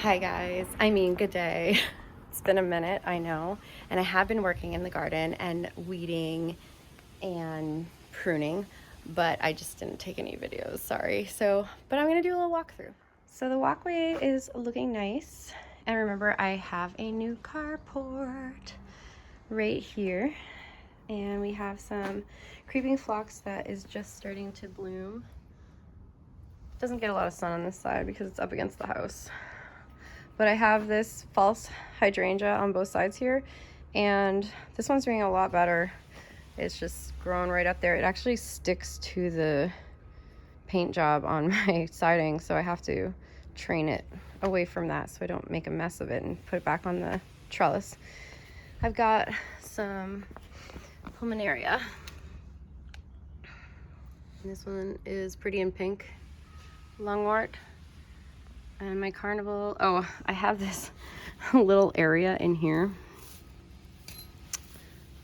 Hi guys, I mean good day. It's been a minute, I know, and I have been working in the garden and weeding and pruning, but I just didn't take any videos, sorry. But I'm gonna do a little walkthrough. So the walkway is looking nice, and remember I have a new carport right here, and we have some creeping phlox that is just starting to bloom. Doesn't get a lot of sun on this side because it's up against the house. But I have this false hydrangea on both sides here, and this one's doing a lot better. It's just growing right up there. It actually sticks to the paint job on my siding, so I have to train it away from that so I don't make a mess of it and put it back on the trellis. I've got some plumenaria. This one is pretty in pink. Lungwort. And my carnival, oh, I have this little area in here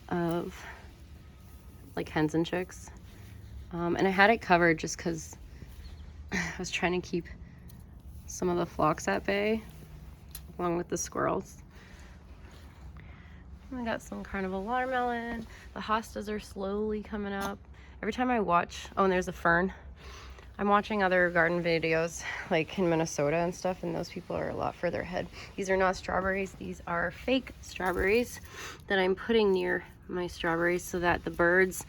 of like hens and chicks. And I had it covered just because I was trying to keep some of the phlox at bay along with the squirrels. I got some carnival watermelon. The hostas are slowly coming up. Every time I watch, oh, and there's a fern. I'm watching other garden videos like in Minnesota and stuff, and those people are a lot further ahead. These are not strawberries, these are fake strawberries that I'm putting near my strawberries so that the birds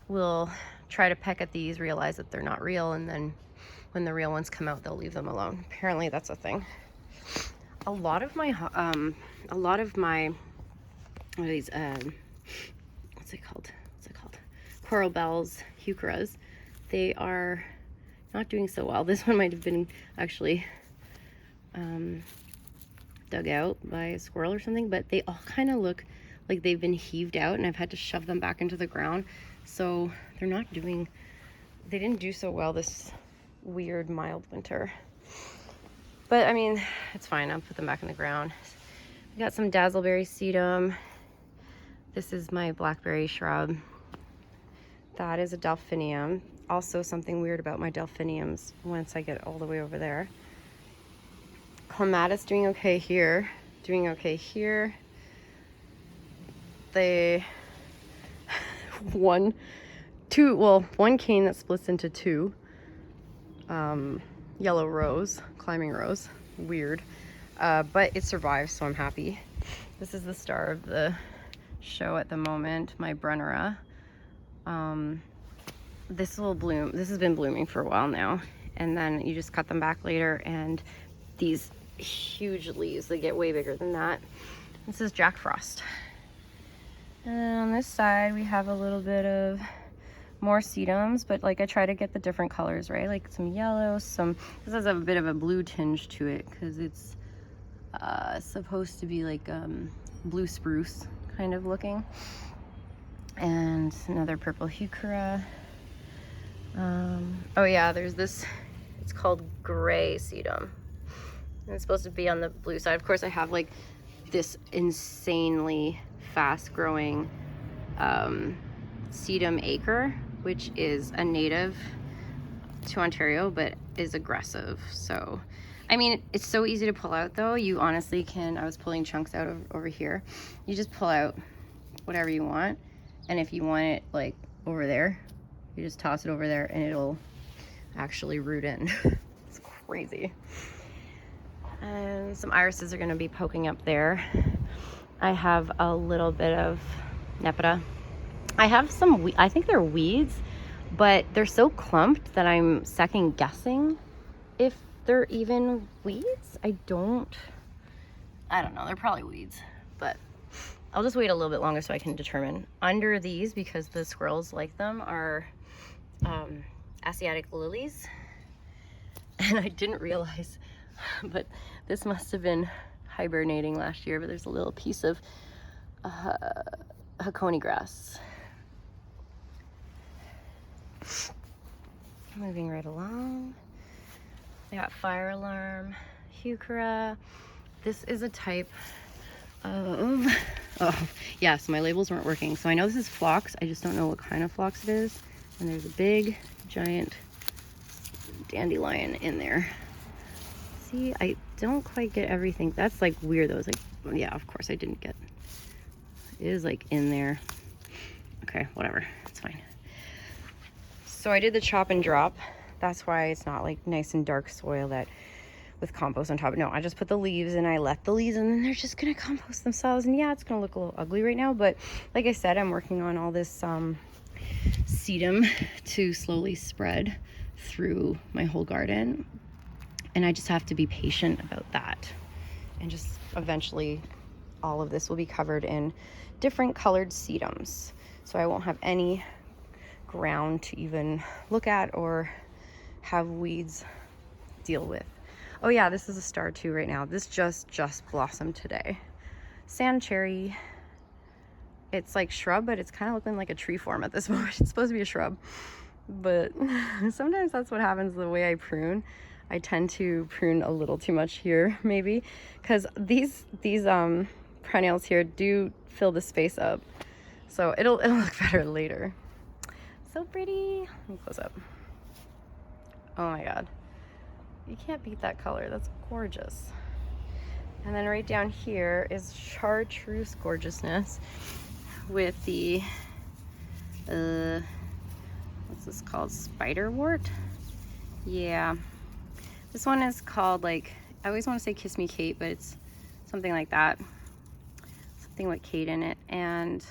will try to peck at these, realize that they're not real, and then when the real ones come out, they'll leave them alone. Apparently that's a thing. A lot of my, what are these, what's it called? Coral bells, heucheras. They are not doing so well. This one might have been actually dug out by a squirrel or something, but they all kind of look like they've been heaved out, and I've had to shove them back into the ground. So they didn't do so well this weird mild winter. But I mean, it's fine. I'll put them back in the ground. We got some dazzleberry sedum. This is my blackberry shrub. That is a delphinium. Also something weird about my delphiniums once I get all the way over there. Clematis doing okay here. Doing okay here. They one cane that splits into two. Yellow rose, climbing rose. Weird. But it survives, so I'm happy. This is the star of the show at the moment, my Brennera. This will bloom. This has been blooming for a while now, and then you just cut them back later, and these huge leaves, they get way bigger than that. This is Jack Frost. And on this side we have a little bit of more sedums, but like I try to get the different colors, right? Like some yellow, this has a bit of a blue tinge to it because it's supposed to be like blue spruce kind of looking. And another purple heuchera. Oh yeah, there's this, it's called gray sedum. And it's supposed to be on the blue side. Of course, I have like this insanely fast growing sedum acre, which is a native to Ontario, but is aggressive. So, I mean, it's so easy to pull out though. You honestly can, I was pulling chunks out over here. You just pull out whatever you want. And if you want it like over there, you just toss it over there and it'll actually root in. It's crazy. And some irises are going to be poking up there. I have a little bit of nepeta. I have some, I think they're weeds, but they're so clumped that I'm second guessing if they're even weeds. I don't know. They're probably weeds, but I'll just wait a little bit longer so I can determine. Under these, because the squirrels like them, are Asiatic lilies. And I didn't realize, but this must have been hibernating last year, but there's a little piece of Hakoni grass. Moving right along. I got fire alarm, heuchera. This is a type of, oh yeah, so my labels weren't working. So I know this is phlox, I just don't know what kind of phlox it is. And there's a big, giant dandelion in there. See, I don't quite get everything. That's like weird though. It's like, yeah, of course I didn't get, it is like in there. Okay, whatever, it's fine. So I did the chop and drop. That's why it's not like nice and dark soil that with compost on top. No, I just put the leaves and I left the leaves and then they're just gonna compost themselves. And yeah, it's gonna look a little ugly right now, but like I said, I'm working on all this sedum to slowly spread through my whole garden. And I just have to be patient about that. And just eventually all of this will be covered in different colored sedums. So I won't have any ground to even look at or have weeds deal with. Oh yeah, this is a star too right now. This just blossomed today. Sand cherry. It's like shrub, but it's kind of looking like a tree form at this moment. It's supposed to be a shrub, but sometimes that's what happens the way I prune. I tend to prune a little too much here, maybe, because these perennials here do fill the space up, so it'll look better later. So pretty. Let me close up. Oh my god, you can't beat that color. That's gorgeous. And then right down here is chartreuse gorgeousness with the what's this called? Spiderwort? Yeah. This one is called, like, I always want to say Kiss Me Kate, but it's something like that. Something with Kate in it. And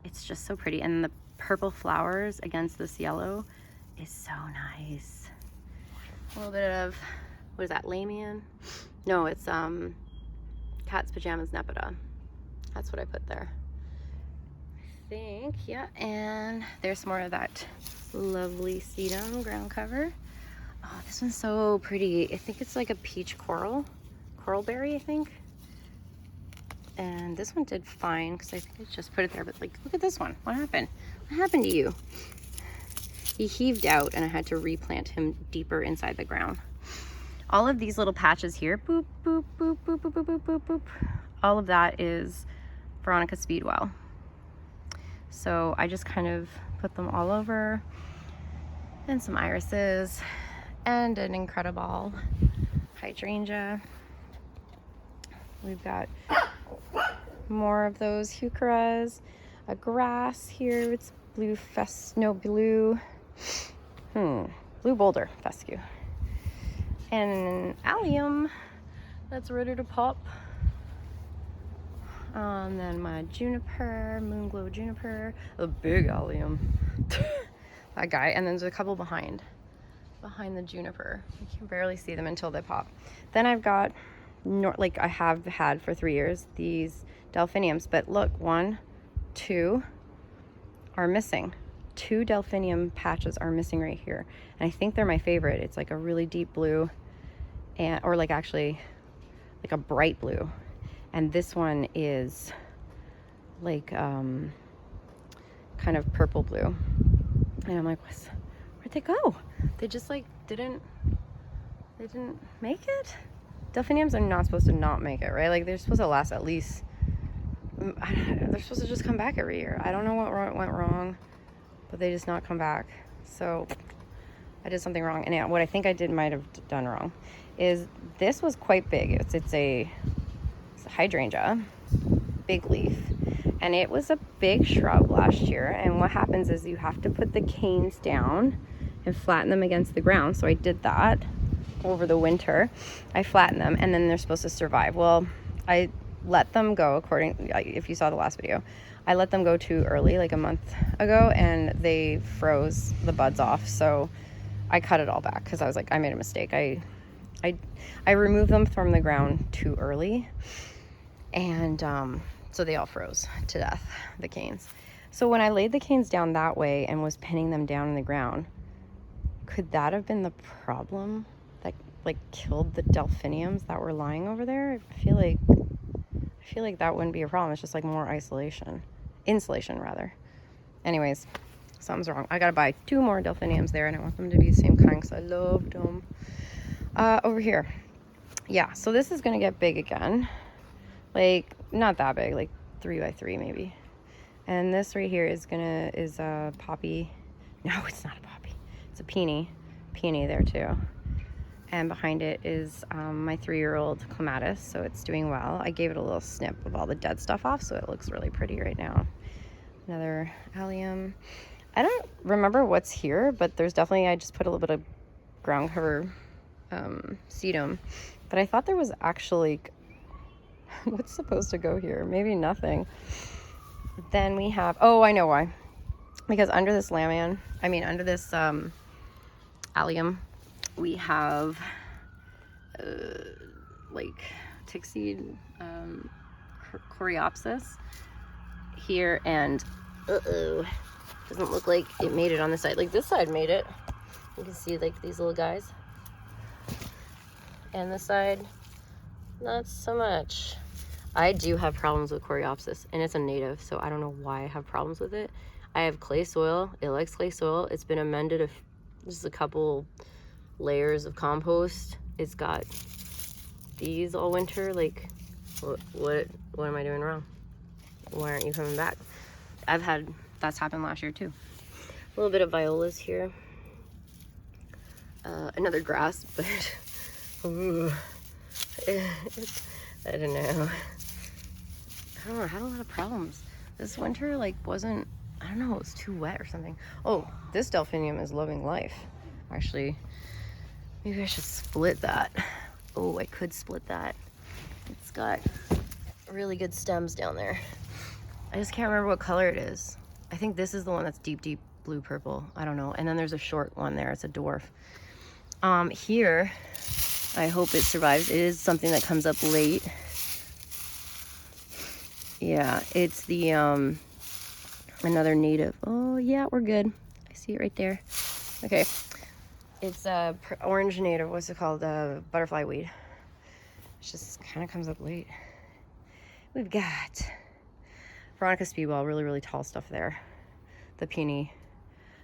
it's just so pretty. And the purple flowers against this yellow is so nice. A little bit of, what is that, Lamian? No, it's Cat's Pajamas Nepeta. That's what I put there. I think, yeah. And there's more of that lovely sedum ground cover. Oh, this one's so pretty. I think it's like a peach coral berry, I think. And this one did fine because I think I just put it there, but like, look at this one. What happened? What happened to you? He heaved out and I had to replant him deeper inside the ground. All of these little patches here, boop, boop, boop, boop, boop, boop, boop, boop, boop. All of that is Veronica Speedwell. So I just kind of put them all over, and some irises, and an incredible hydrangea. We've got more of those heucheras, a grass here. It's blue boulder fescue, and an allium that's ready to pop. And then my juniper, moonglow juniper, a big allium. That guy, and then there's a couple behind the juniper. You can barely see them until they pop. Then I've got, like I have had for 3 years, these delphiniums, but look, 1, 2 are missing. 2 delphinium patches are missing right here, and I think they're my favorite. It's like a really deep blue, or like actually like a bright blue, and this one is like kind of purple blue. And I'm like, where'd they go? They just like didn't make it. Delphiniums are not supposed to not make it, right? Like they're supposed to last at least, they're supposed to just come back every year. I don't know what went wrong, but they just not come back. So I did something wrong. And yeah, what I think I might have done wrong is this was quite big. It's a hydrangea, big leaf. And it was a big shrub last year. And what happens is you have to put the canes down and flatten them against the ground. So I did that over the winter. I flattened them, and then they're supposed to survive. Well, I let them go if you saw the last video, I let them go too early, like a month ago, and they froze the buds off. So I cut it all back because I was like, I made a mistake. I removed them from the ground too early, and so they all froze to death, the canes. So when I laid the canes down that way and was pinning them down in the ground, could that have been the problem that like killed the delphiniums that were lying over there? I feel like that wouldn't be a problem. It's just like more insulation rather. Anyways, something's wrong. I gotta buy 2 more delphiniums there, and I want them to be the same kind because I loved them. Over here, yeah, so this is gonna get big again, like not that big, like 3 by 3 maybe. And this right here is a poppy. No, it's not a poppy, it's a peony there too. And behind it is my 3-year-old clematis, so it's doing well. I gave it a little snip of all the dead stuff off, so it looks really pretty right now. Another allium. I don't remember what's here, but there's definitely, I just put a little bit of ground cover sedum, but I thought there was actually, what's supposed to go here? Maybe nothing. Then we have, oh, I know why. Because under this under this allium, we have like tick-seed coreopsis here, and doesn't look like it made it on the side. Like this side made it. You can see like these little guys. And this side, not so much. I do have problems with coreopsis, and it's a native, so I don't know why I have problems with it. I have clay soil. It likes clay soil. It's been amended just a couple layers of compost. It's got these all winter. Like, what am I doing wrong? Why aren't you coming back? That's happened last year too. A little bit of violas here. Another grass, but ooh, I don't know. I had a lot of problems. This winter, like, wasn't, I don't know, it was too wet or something. Oh, this Delphinium is loving life. Actually, maybe I should split that. Oh, I could split that. It's got really good stems down there. I just can't remember what color it is. I think this is the one that's deep, deep blue purple. I don't know. And then there's a short one there. It's a dwarf. Here, I hope it survives. It is something that comes up late. Yeah, it's the, another native. Oh, yeah, we're good. I see it right there. Okay. It's a orange native. What's it called? Butterfly weed. It just kind of comes up late. We've got Veronica speedwell, really, really tall stuff there. The peony,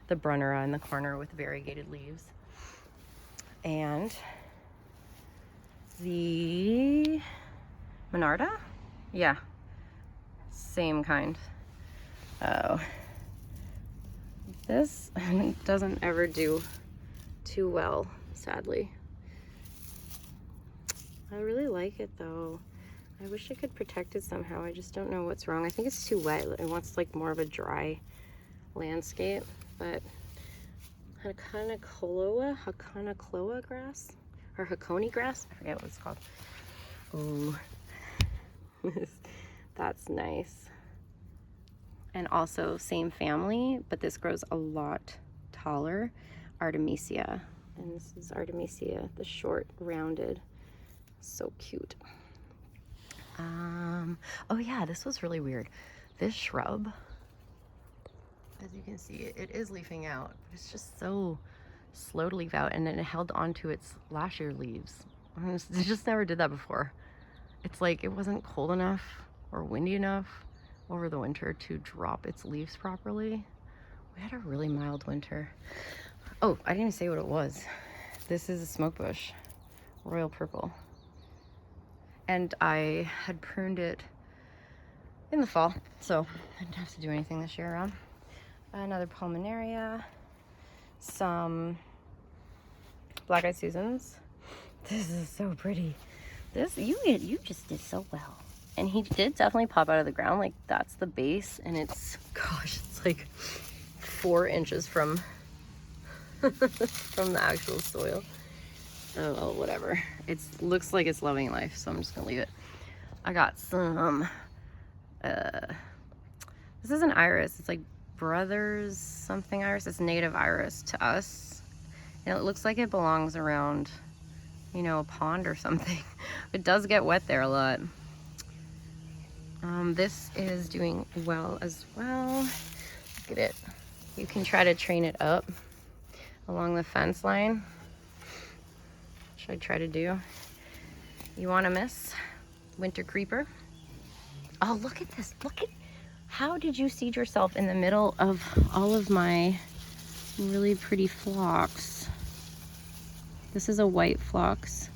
the Brunnera in the corner with variegated leaves. And the Monarda? Yeah. Same kind. Oh. This doesn't ever do too well, sadly. I really like it though. I wish I could protect it somehow. I just don't know what's wrong. I think it's too wet. It wants like more of a dry landscape, but Haconacloa grass? Or Hakoni grass? I forget what it's called. Oh, that's nice. And also same family, but this grows a lot taller. Artemisia. And this is Artemisia, the short, rounded. So cute. Oh yeah, this was really weird. This shrub, as you can see, it is leafing out. It's just so slow to leaf out, and then it held onto its last year leaves. It just never did that before. It's like it wasn't cold enough or windy enough over the winter to drop its leaves properly. We had a really mild winter. Oh, I didn't even say what it was. This is a smoke bush, royal purple. And I had pruned it in the fall, so I didn't have to do anything this year around. Another pulmonaria, some black-eyed Susans. This is so pretty. This, you just did so well. And he did definitely pop out of the ground. Like, that's the base, and it's, gosh, it's like 4 inches from from the actual soil. Oh, well, whatever. It looks like it's loving life, so I'm just gonna leave it. I got some, this is an iris. It's like Brothers something iris. It's native iris to us. And it looks like it belongs around, you know, a pond or something. It does get wet there a lot. This is doing well as well. Look at it. You can try to train it up along the fence line. Should I try to do? You want to miss? Winter creeper. Oh, look at this. Look at, how did you seed yourself in the middle of all of my really pretty phlox? This is a white phlox.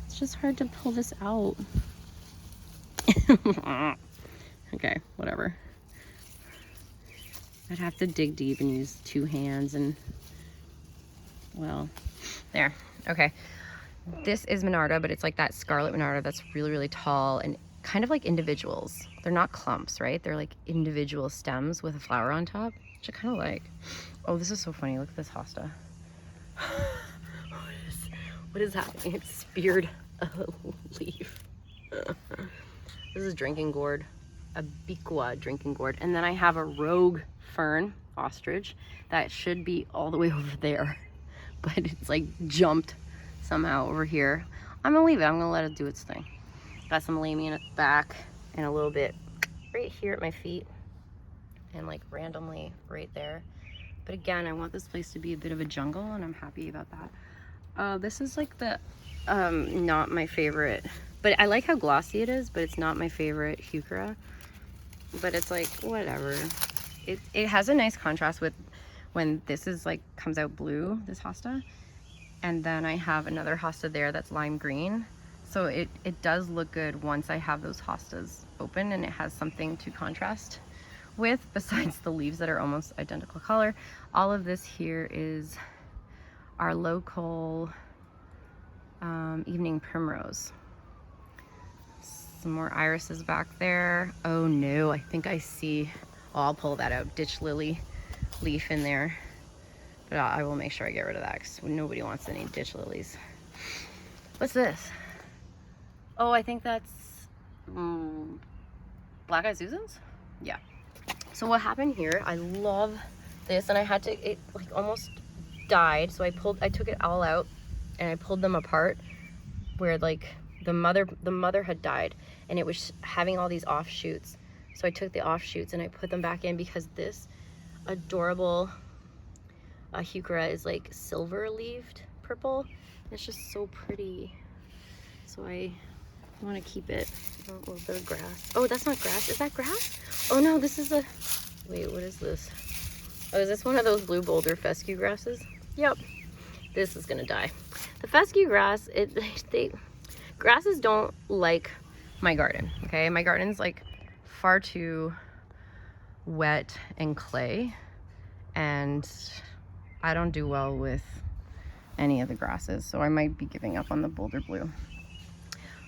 It's just hard to pull this out. Okay, whatever. I'd have to dig deep and use 2 hands and, well, there. Okay. This is Monarda, but it's like that scarlet Monarda that's really, really tall and kind of like individuals. They're not clumps, right? They're like individual stems with a flower on top, which I kind of like. Oh, this is so funny. Look at this hosta. What is happening? It speared a leaf. This is drinking gourd, a biqua drinking gourd. And then I have a rogue fern ostrich that should be all the way over there, but it's like jumped somehow over here. I'm gonna leave it. I'm gonna let it do its thing. Got some lamian at the back and a little bit right here at my feet and like randomly right there. But again, I want this place to be a bit of a jungle and I'm happy about that. This is like the, not my favorite, but I like how glossy it is, but it's not my favorite heuchera. But it's like, whatever. It has a nice contrast with when this is like, comes out blue, this hosta. And then I have another hosta there that's lime green. So it does look good once I have those hostas open and it has something to contrast with besides the leaves that are almost identical color. All of this here is our local evening primrose. Some more irises back there. Oh no, I think I see, oh, I'll pull that out, ditch lily leaf in there. But I will make sure I get rid of that because nobody wants any ditch lilies. What's this? Oh, I think that's black-eyed Susans? Yeah. So what happened here, I love this, and I had to, it like almost died. So I took it all out and I pulled them apart where like the mother had died and it was having all these offshoots. So I took the offshoots and I put them back in because this adorable heuchera is like silver leaved purple. It's just so pretty. So I want to keep it. A little bit of grass. Oh, that's not grass. Is that grass? Oh no, this is a, wait, what is this? Oh, is this one of those blue boulder fescue grasses? Yep. This is gonna die. The fescue grass, grasses don't like my garden, okay? My garden's like far too wet and clay, and I don't do well with any of the grasses, so I might be giving up on the boulder blue.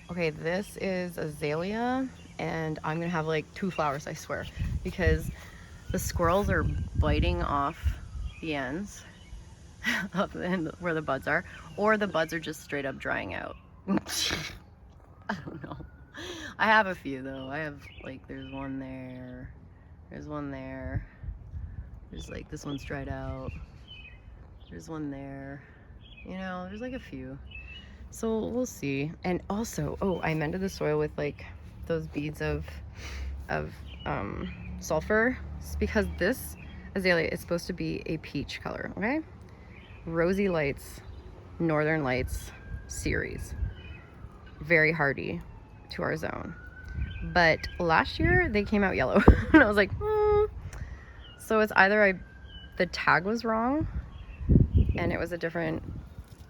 Okay, this is azalea, and I'm gonna have like 2 flowers, I swear, because the squirrels are biting off the ends of where the buds are, or the buds are just straight up drying out. I don't know. I have a few though. I have like, there's one there, there's one there, there's like, this one's dried out, there's one there, you know, there's like a few. So we'll see. And also, oh, I amended the soil with like those beads of sulfur. It's because this azalea is supposed to be a peach color, okay? Rosy Lights, Northern Lights series. Very hardy to our zone. But last year they came out yellow. And I was like, So it's either the tag was wrong and it was a different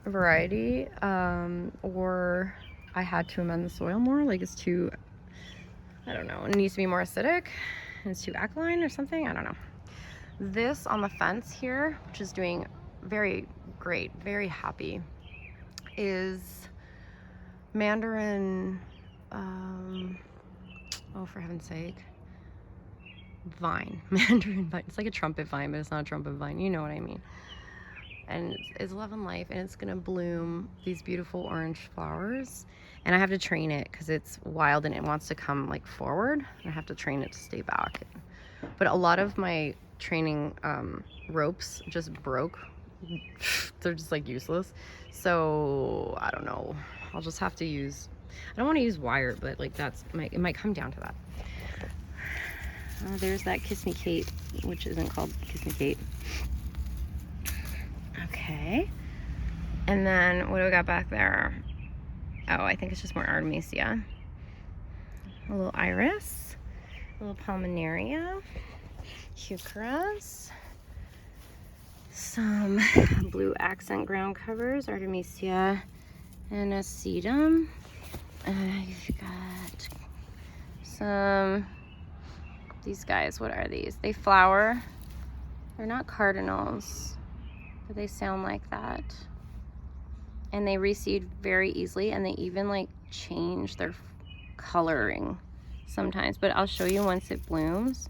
variety, or I had to amend the soil more. Like it's too, I don't know, it needs to be more acidic and it's too alkaline or something. I don't know. This on the fence here, which is doing very great, very happy, is mandarin, oh, for heaven's sake, vine. Mandarin vine. It's like a trumpet vine, but it's not a trumpet vine. You know what I mean. And it's Love and Life, and it's gonna bloom these beautiful orange flowers. And I have to train it because it's wild and it wants to come like forward. I have to train it to stay back. But a lot of my training ropes just broke. They're just like useless. So I don't know. I'll just have to use, I don't want to use wire, but like it might come down to that. There's that Kiss Me Kate, which isn't called Kiss Me Kate. Okay. And then what do we got back there? Oh, I think it's just more Artemisia. A little iris, a little palminaria, heucheras, some blue accent ground covers, Artemisia and a sedum. You've got some, these guys, what are these? They flower. They're not cardinals, but they sound like that. and they reseed very easily, and they even like change their coloring sometimes, but I'll show you once it blooms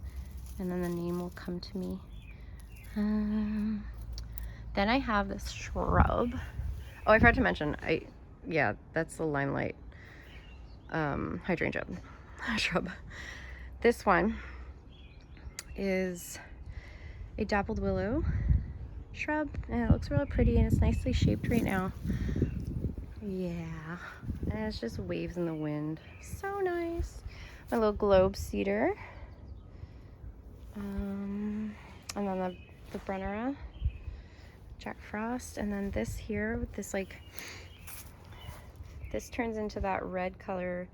and then the name will come to me. Then I have this shrub. Oh, I forgot to mention, yeah, that's the limelight hydrangea shrub. This one is a dappled willow shrub, and it looks really pretty, and it's nicely shaped right now. Yeah, and it's just waves in the wind. So nice. My little globe cedar. And then the Brennera, Jack Frost, and then this here with this this turns into that red color,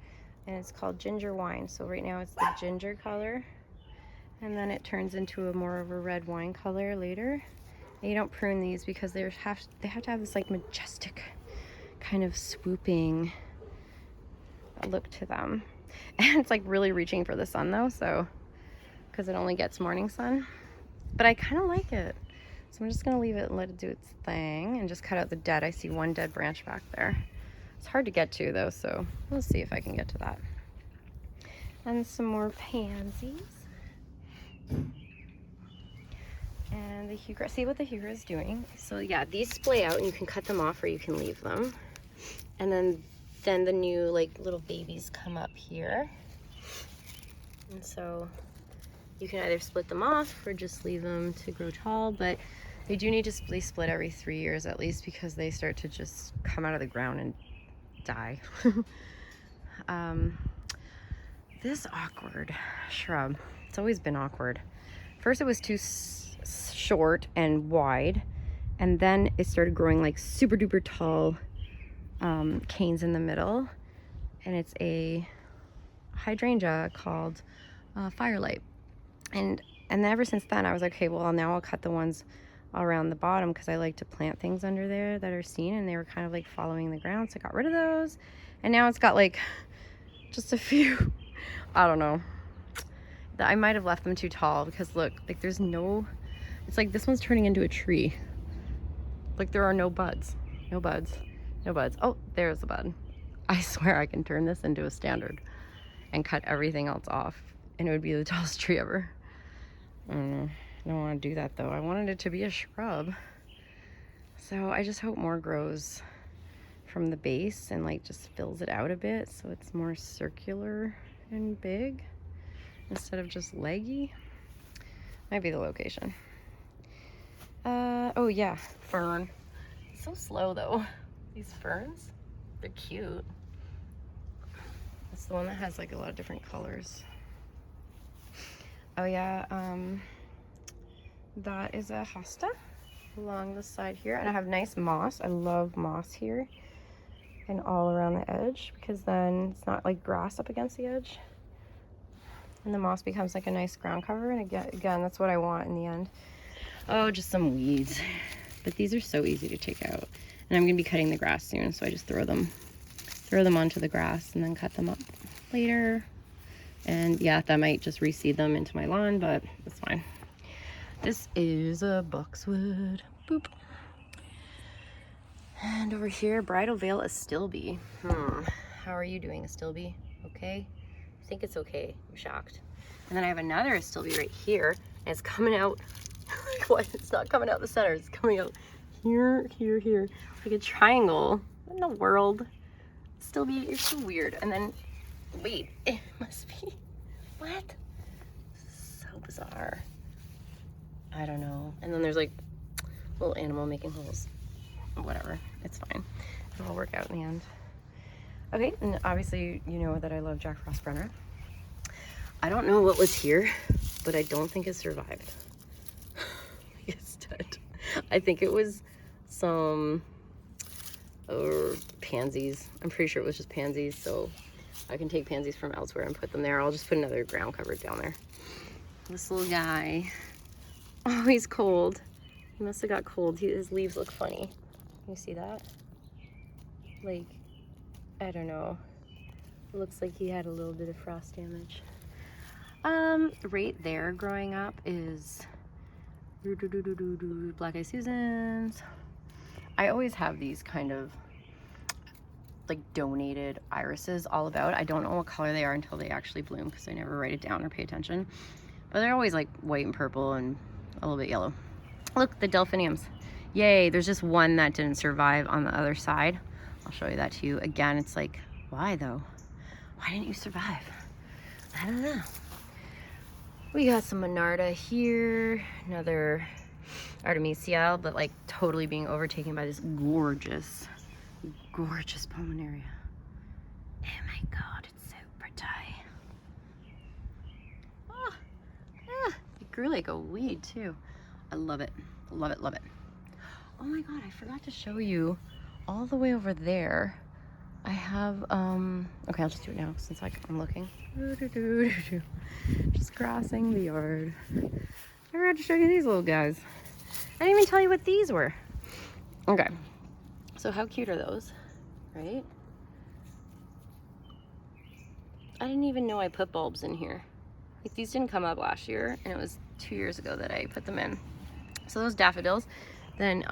and it's called ginger wine. So right now it's the ginger color, and then it turns into a more of a red wine color later. And you don't prune these because they have to have this like majestic kind of swooping look to them. And it's like really reaching for the sun though, so because it only gets morning sun. But I kind of like it, so I'm just gonna leave it and let it do its thing and just cut out the dead. I see one dead branch back there. It's hard to get to though, so we'll see if I can get to that. And some more pansies. And the heuchera, see what the heuchera is doing. So yeah, these splay out and you can cut them off or you can leave them. And then the new like little babies come up here. And so you can either split them off or just leave them to grow tall, but they do need to be split every 3 years at least because they start to just come out of the ground and die. This awkward shrub, it's always been awkward. First it was too short and wide, and then it started growing like super duper tall canes in the middle, and it's a hydrangea called Firelight. And ever since then I was like, okay, well now I'll cut the ones around the bottom because I like to plant things under there that are seen, and they were kind of like following the ground, so I got rid of those. And now it's got like just a few, I don't know, I might have left them too tall because look, like there's no, it's like this one's turning into a tree. Like there are no buds, no buds, no buds. Oh, there's the bud. I swear I can turn this into a standard and cut everything else off and it would be the tallest tree ever. I don't want to do that though. I wanted it to be a shrub. So I just hope more grows from the base and like just fills it out a bit so it's more circular and big instead of just leggy. Might be the location. Oh yeah, fern. It's so slow though. These ferns, they're cute. It's the one that has like a lot of different colors. Oh yeah, that is a hosta along the side here, and I have nice moss. I love moss here and all around the edge because then it's not like grass up against the edge, and the moss becomes like a nice ground cover. And again, that's what I want in the end. Oh, just some weeds, but these are so easy to take out, and I'm gonna be cutting the grass soon, so I just throw them onto the grass and then cut them up later. And yeah, that might just reseed them into my lawn, but it's fine. This is a boxwood. Boop. And over here, Bridal Veil Astilbe. How are you doing, Astilbe? Okay? I think it's okay. I'm shocked. And then I have another Astilbe right here, and it's coming out. What? It's not coming out the center. It's coming out here, here, here, like a triangle. What in the world? Astilbe, you're so weird. And then, wait, it must be. What? So bizarre. I don't know. And then there's like a little animal making holes. Whatever. It's fine. It'll work out in the end. Okay, and obviously you know that I love Jack Frost Brennera. I don't know what was here, but I don't think it survived. It's dead. I think it was some pansies. I'm pretty sure it was just pansies, so I can take pansies from elsewhere and put them there. I'll just put another ground cover down there. This little guy. Oh, he's cold. He must have got cold. His leaves look funny. Can you see that? Like, I don't know. It looks like he had a little bit of frost damage. Right there growing up is Black Eyed Susans. I always have these kind of like donated irises all about. I don't know what color they are until they actually bloom because I never write it down or pay attention. But they're always like white and purple and a little bit yellow. Look, the delphiniums. Yay, there's just one that didn't survive on the other side. I'll show you that to you. Again, it's like, why though? Why didn't you survive? I don't know. We got some Monarda here, another Artemisia, but like totally being overtaken by this gorgeous, gorgeous Pominaria. Oh my God, it's so pretty. Oh, yeah, it grew like a weed too. I love it, love it, love it. Oh my God, I forgot to show you all the way over there. I have, okay, I'll just do it now since I'm looking. Just crossing the yard. I forgot to show you these little guys. I didn't even tell you what these were. Okay, so how cute are those, right? I didn't even know I put bulbs in here. Like these didn't come up last year, and it was 2 years ago that I put them in. So those daffodils, then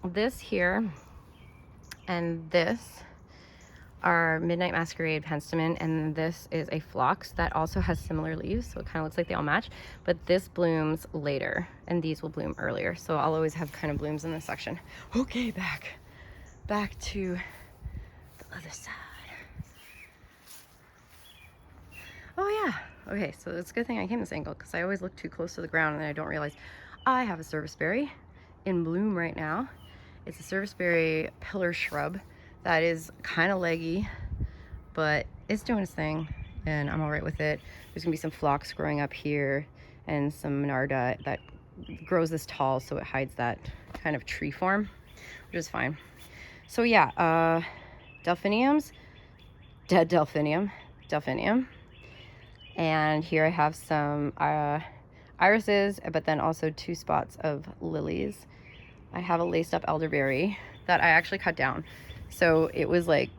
this here and this are Midnight Masquerade penstemon, and this is a phlox that also has similar leaves, so it kind of looks like they all match, but this blooms later and these will bloom earlier, so I'll always have kind of blooms in this section. Okay, back to the other side. Oh yeah, okay, so it's a good thing I came this angle because I always look too close to the ground and then I don't realize I have a serviceberry in bloom right now. It's a serviceberry pillar shrub that is kind of leggy, but it's doing its thing and I'm all right with it. There's gonna be some phlox growing up here and some Monarda that grows this tall so it hides that kind of tree form, which is fine. So yeah, delphiniums, dead delphinium. And here I have some irises, but then also 2 spots of lilies. I have a laced up elderberry that I actually cut down. So it was like,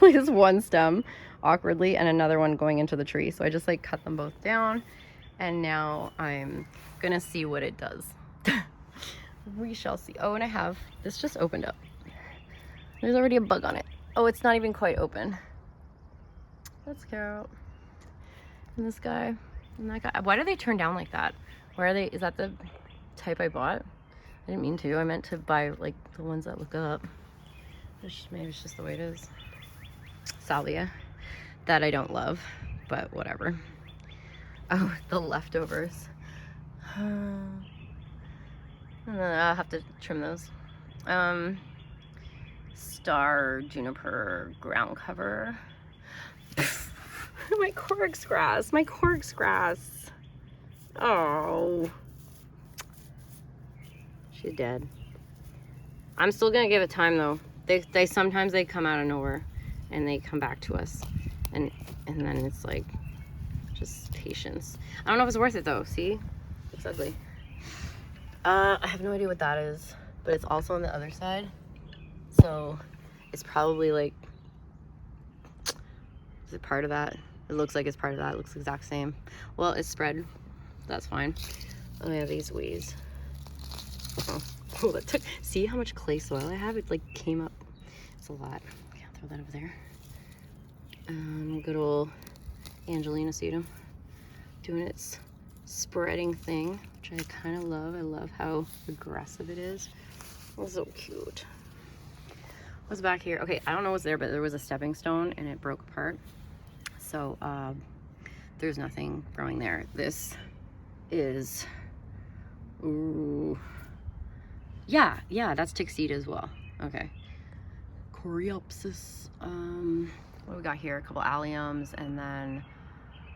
like this one stem awkwardly and another one going into the tree. So I just like cut them both down and now I'm gonna see what it does. We shall see. Oh, and I have, this just opened up. There's already a bug on it. Oh, it's not even quite open. That's Carol. And this guy and that guy. Why do they turn down like that? Why are they, is that the type I bought? I didn't mean to. I meant to buy like the ones that look up. Maybe it's just the way it is. Salvia, that I don't love, but whatever. Oh, the leftovers. I'll have to trim those. Star juniper ground cover. My corks grass. Oh. She's dead. I'm still gonna give it time though. They sometimes they come out of nowhere and they come back to us. And then it's like just patience. I don't know if it's worth it though. See? It's ugly. I have no idea what that is, but it's also on the other side. So it's probably like, is it part of that? It looks like it's part of that. It looks the exact same. Well, it's spread. That's fine. Oh yeah, these weeds. Oh, that took, see how much clay soil I have? It like came up. It's a lot. Okay, I'll throw that over there. Good old Angelina sedum doing its spreading thing, which I kind of love. I love how aggressive it is. It's so cute. What's back here? Okay, I don't know what's there, but there was a stepping stone and it broke apart. So there's nothing growing there. This is, ooh, yeah, that's Tixida as well. Okay, Coreopsis. What do we got here? A couple alliums and then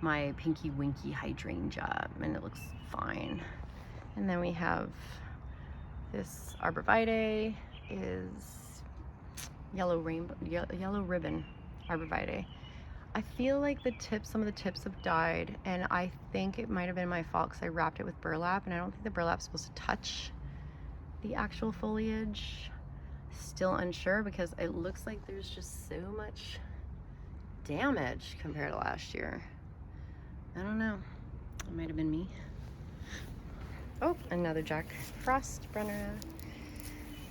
my pinky winky hydrangea, and it looks fine. And then we have this arborvitae is yellow ribbon arborvitae. I feel like some of the tips have died, and I think it might have been my fault because I wrapped it with burlap, and I don't think the burlap's supposed to touch the actual foliage. Still unsure because it looks like there's just so much damage compared to last year. I don't know. It might have been me. Oh, another Jack Frost Brenner.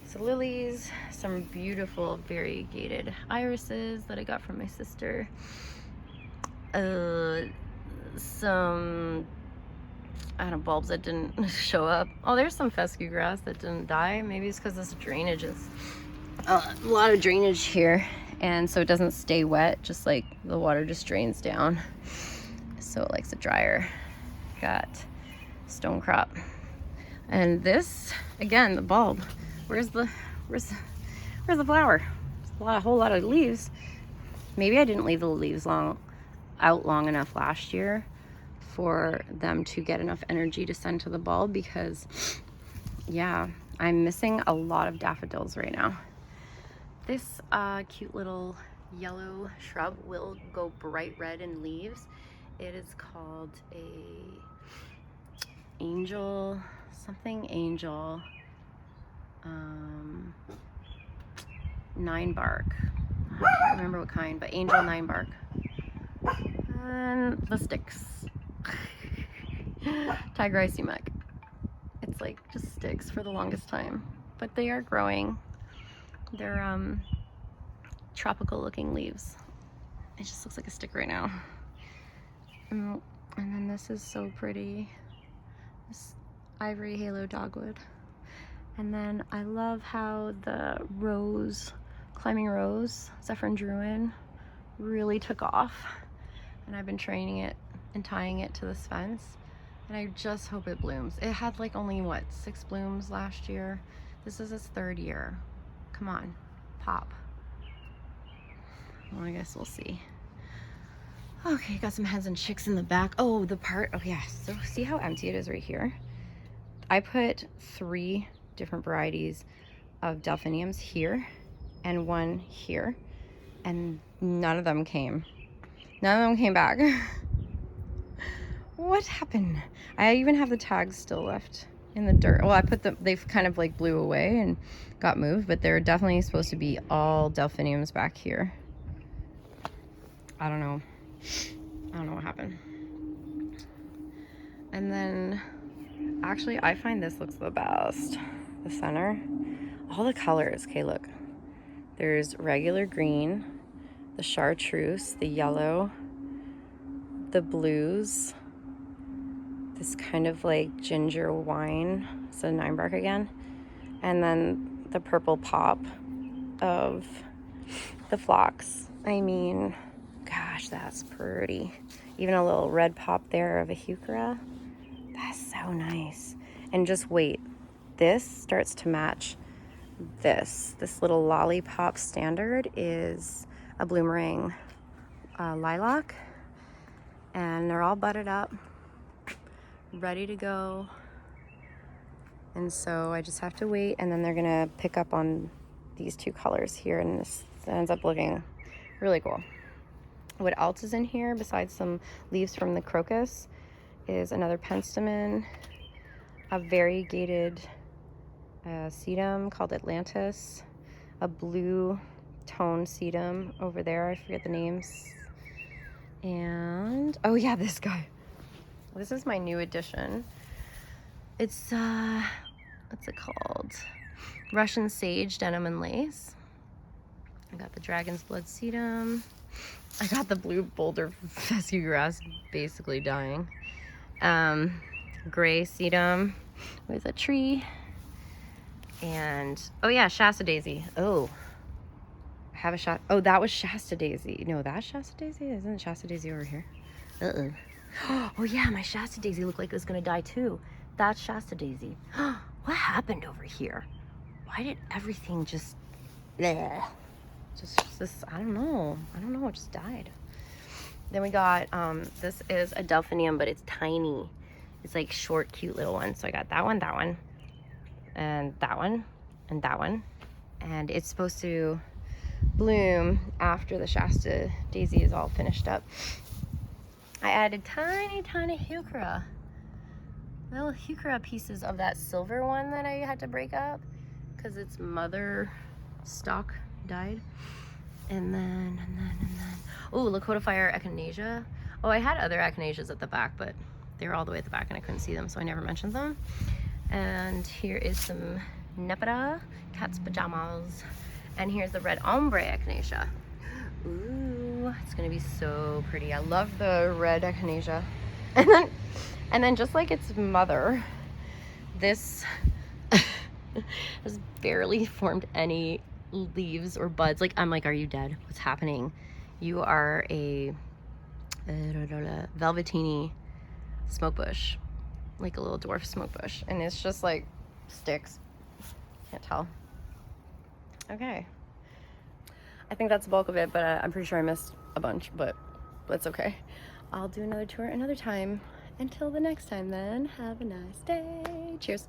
So lilies, some beautiful variegated irises that I got from my sister. Some, I don't know, bulbs that didn't show up. Oh, there's some fescue grass that didn't die. Maybe it's because this drainage is a lot of drainage here, and so it doesn't stay wet, just like the water just drains down, so it likes it drier. Got stone crop, and this again, the bulb. Where's the flower? There's a whole lot of leaves. Maybe I didn't leave the leaves out long enough last year for them to get enough energy to send to the bulb, because yeah, I'm missing a lot of daffodils right now. This cute little yellow shrub will go bright red in leaves. It is called angel. Nine bark. I can't remember what kind, but angel nine bark. And the sticks. Tiger eye sumac. It's like just sticks for the longest time, but they are growing. They're tropical looking leaves. It just looks like a stick right now. And then this is so pretty. This ivory halo dogwood. And then I love how the rose, climbing rose, Zephyrin Druin, really took off. And I've been training it and tying it to this fence. And I just hope it blooms. It had like only, what, 6 blooms last year? This is its 3rd year. Come on, pop. Well, I guess we'll see. Okay, got some hens and chicks in the back. Oh, yeah, so see how empty it is right here? I put 3 different varieties of delphiniums here and 1 here, and none of them came. None of them came back. What happened? I even have the tags still left in the dirt. Well, I put them, they've kind of like blew away and got moved, but they're definitely supposed to be all delphiniums back here. I don't know what happened. And then actually I find this looks the best. The center, all the colors. Okay, look, there's regular green, the chartreuse, the yellow, the blues, this kind of like ginger wine, so 9 bark again, and then the purple pop of the phlox. I mean, gosh, that's pretty. Even a little red pop there of a heuchera. That's so nice. And just wait, this starts to match this. This little lollipop standard is a bloomerang lilac, and they're all budded up, ready to go. And so I just have to wait, and then they're gonna pick up on these 2 colors here, and this ends up looking really cool. What else is in here besides some leaves from the crocus is another penstemon, a variegated sedum called Atlantis, a blue tone sedum over there, I forget the names, and oh yeah, this guy. This is my new addition. It's what's it called? Russian sage denim and lace. I got the dragon's blood sedum. I got the blue boulder fescue grass basically dying. Gray sedum with a tree. And oh yeah, Shasta daisy. Oh, I have a shot. Oh, that was Shasta daisy. No, that's Shasta daisy. Isn't Shasta daisy over here? Oh yeah, my Shasta daisy looked like it was gonna die too. That's Shasta daisy. What happened over here? Why did everything just bleh? Just this, I don't know, it just died. Then we got this is a delphinium, but it's tiny. It's like short, cute little one. So I got that one, and that one, and that one. And it's supposed to bloom after the Shasta daisy is all finished up. I added tiny heuchera, little heuchera pieces of that silver one that I had to break up because its mother stalk died. And then, oh, Lakota fire echinacea. Oh, I had other echinaceas at the back, but they were all the way at the back and I couldn't see them, so I never mentioned them. And here is some Nepeta, cat's pajamas. And here's the red ombre echinacea. Ooh, it's gonna be so pretty. I love the red echinacea. And then just like its mother, this has barely formed any leaves or buds. Like, I'm like, are you dead? What's happening? You are a velvetini smoke bush, like a little dwarf smoke bush, and it's just like sticks. Can't tell. Okay, I think that's the bulk of it, but I'm pretty sure I missed a bunch, but that's okay. I'll do another tour another time. Until the next time then, have a nice day. Cheers.